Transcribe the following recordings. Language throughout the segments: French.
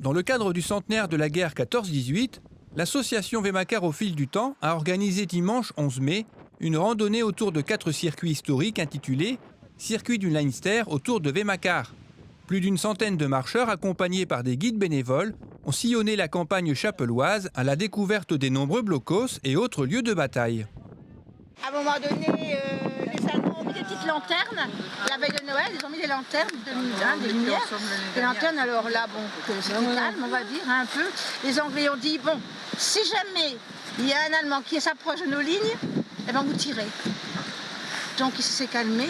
Dans le cadre du centenaire de la guerre 14-18, l'association Wemakar au fil du temps a organisé dimanche 11 mai une randonnée autour de 4 circuits historiques intitulés « Circuit du Leinster autour de Wemakar ». Plus d'une centaine de marcheurs accompagnés par des guides bénévoles ont sillonné la campagne chapelloise à la découverte des nombreux blocos et autres lieux de bataille. À un moment donné, les Allemands ont mis des petites lanternes. La veille de Noël, ils ont mis des lanternes, des lumières. Des lanternes, alors là, bon, c'était calme, on va dire, un peu. Les Anglais ont dit, bon, si jamais il y a un Allemand qui s'approche de nos lignes, eh ben vous tirez. Donc il s'est calmé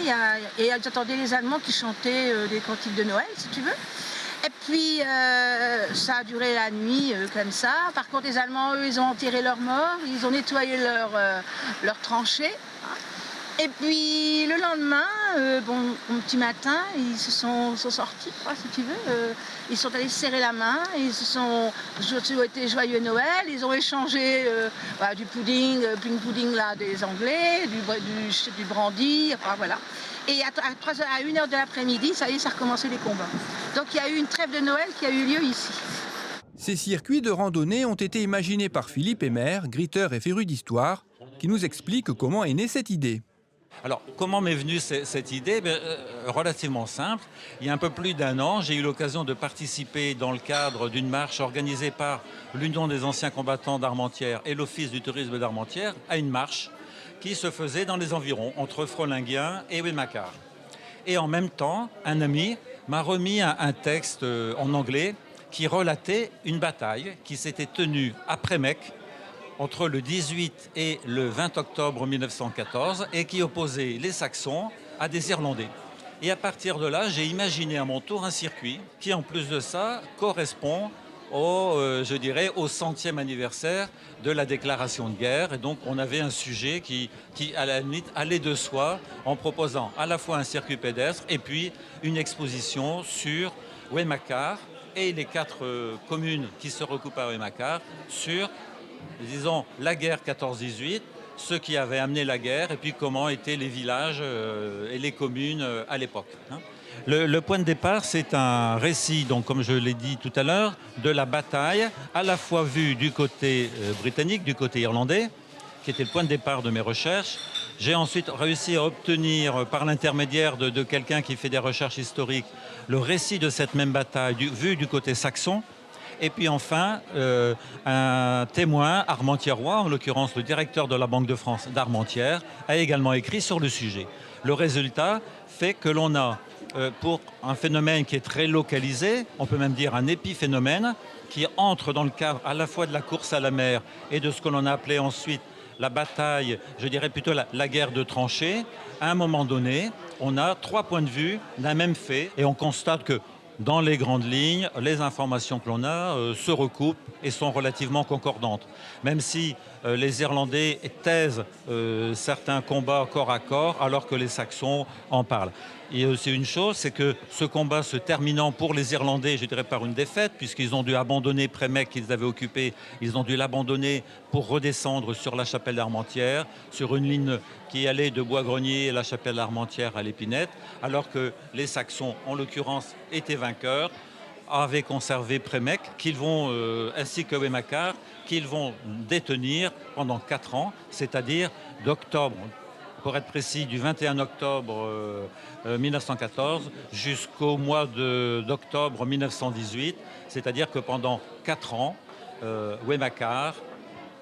et j'entendais les Allemands qui chantaient des cantiques de Noël, si tu veux. Et puis ça a duré la nuit comme ça. Par contre, les Allemands, eux, ils ont enterré leurs morts, ils ont nettoyé leurs tranchées. Et puis le lendemain, au petit matin, ils se sont sortis, quoi, si tu veux. Ils sont allés se serrer la main, ils se sont souhaité joyeux Noël, ils ont échangé du pudding, pudding là des Anglais, du brandy, enfin voilà. Et à 1h de l'après-midi, ça y est, ça a recommencé les combats. Donc il y a eu une trêve de Noël qui a eu lieu ici. Ces circuits de randonnée ont été imaginés par Philippe Emer, gritteur et féru d'histoire, qui nous explique comment est née cette idée. Alors, comment m'est venue cette idée? Relativement simple. Il y a un peu plus d'un an, j'ai eu l'occasion de participer dans le cadre d'une marche organisée par l'Union des anciens combattants d'Armentières et l'Office du tourisme d'Armentières à une marche qui se faisait dans les environs, entre Frolinguien et Wemakar. Et en même temps, un ami m'a remis un texte en anglais qui relatait une bataille qui s'était tenue après Mecque, entre le 18 et le 20 octobre 1914 et qui opposait les Saxons à des Irlandais. Et à partir de là, j'ai imaginé à mon tour un circuit qui, en plus de ça, correspond au 100e anniversaire de la déclaration de guerre. Et donc, on avait un sujet qui, à la limite, allait de soi en proposant à la fois un circuit pédestre et puis une exposition sur Wemakar et les 4 communes qui se recoupent à Wemakar sur, disons, la guerre 14-18, ce qui avait amené la guerre et puis comment étaient les villages et les communes à l'époque. Le point de départ, c'est un récit, donc, comme je l'ai dit tout à l'heure, de la bataille, à la fois vue du côté britannique, du côté irlandais, qui était le point de départ de mes recherches. J'ai ensuite réussi à obtenir, par l'intermédiaire de quelqu'un qui fait des recherches historiques, le récit de cette même bataille vu du côté saxon. Et puis enfin, un témoin armentiérois, en l'occurrence le directeur de la Banque de France d'Armentières, a également écrit sur le sujet. Le résultat fait que l'on a, pour un phénomène qui est très localisé, on peut même dire un épiphénomène, qui entre dans le cadre à la fois de la course à la mer et de ce que l'on a appelé ensuite la bataille, je dirais plutôt la guerre de tranchées. À un moment donné, on a 3 points de vue d'un même fait et on constate que dans les grandes lignes, les informations que l'on a se recoupent et sont relativement concordantes. Même si les Irlandais taisent certains combats corps à corps, alors que les Saxons en parlent. Et c'est une chose, c'est que ce combat se terminant pour les Irlandais, je dirais par une défaite, puisqu'ils ont dû abandonner Prémec qu'ils avaient occupé, ils ont dû l'abandonner pour redescendre sur la chapelle d'Armentières, sur une ligne qui allait de Bois-Grenier et la chapelle d'Armentières à l'Épinette, alors que les Saxons, en l'occurrence, étaient vainqueurs, avaient conservé Prémec, qu'ils vont, ainsi que Wemakar, qu'ils vont détenir pendant 4 ans, c'est-à-dire d'octobre, pour être précis, du 21 octobre 1914 jusqu'au mois d'octobre 1918, c'est-à-dire que pendant 4 ans, Wemakar,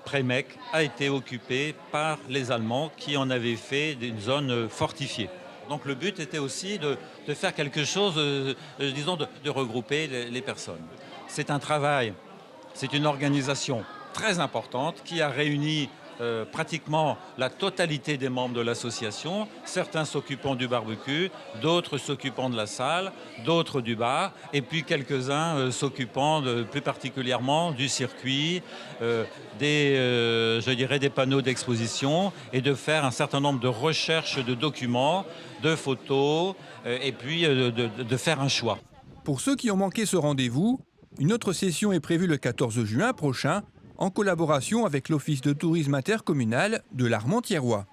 Prémec, a été occupé par les Allemands qui en avaient fait une zone fortifiée. Donc le but était aussi de faire quelque chose, disons, de regrouper les personnes. C'est un travail, c'est une organisation très importante qui a réuni pratiquement la totalité des membres de l'association, certains s'occupant du barbecue, d'autres s'occupant de la salle, d'autres du bar, et puis quelques-uns s'occupant plus particulièrement du circuit, des panneaux d'exposition, et de faire un certain nombre de recherches de documents, de photos, et puis de faire un choix. Pour ceux qui ont manqué ce rendez-vous, une autre session est prévue le 14 juin prochain, en collaboration avec l'Office de tourisme intercommunal de l'Armentiérois.